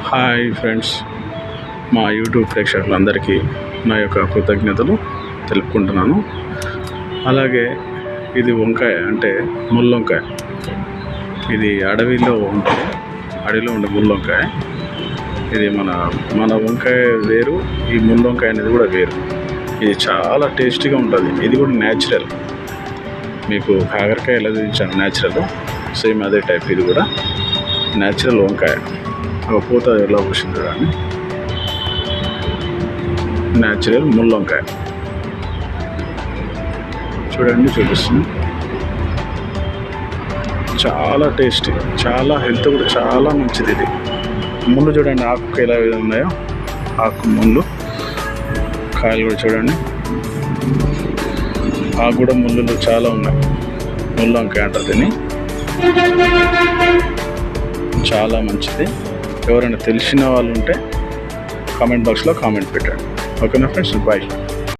Hi friends, మా YouTube ప్రేక్షకులందరికీ నా యొక్క కృతజ్ఞతలు తెలుపుకుంటున్నాను. అలాగే ఇది వంకాయ అంటే ముళ్ళొంకాయ. ఇది అడవిలో ఉండే ముళ్ళొంకాయ. ఇది మన వంకాయ వేరు, ఈ ముళ్ళొంకాయ అనేది కూడా వేరు. ఇది చాలా టేస్టీగా ఉంటుంది. ఇది కూడా న్యాచురల్. మీకు కాకరకాయ ఎలా చూపించాను న్యాచురల్, సేమ్ అదే టైప్. ఇది కూడా న్యాచురల్ వంకాయ. ఒక పూత ఎలా పూసింది కానీ న్యాచురల్ ముళ్ళొంకాయ చూడండి, చూపిస్తుంది. చాలా టేస్టీ, చాలా హెల్త్ కూడా చాలా మంచిది. ఇది ముళ్ళు చూడండి, ఆకు ఎలా ఉన్నాయో, ఆకు ముళ్ళు, కాయలు కూడా చూడండి, ఆకు కూడా ముళ్ళు చాలా ఉన్నాయి. ముళ్ళొంకాయ అంటారు దీన్ని. చాలా మంచిది. ఎవరైనా తెలిసిన వాళ్ళు ఉంటే కామెంట్ బాక్స్లో కామెంట్ పెట్టండి. ఓకేనా ఫ్రెండ్స్, బాయ్.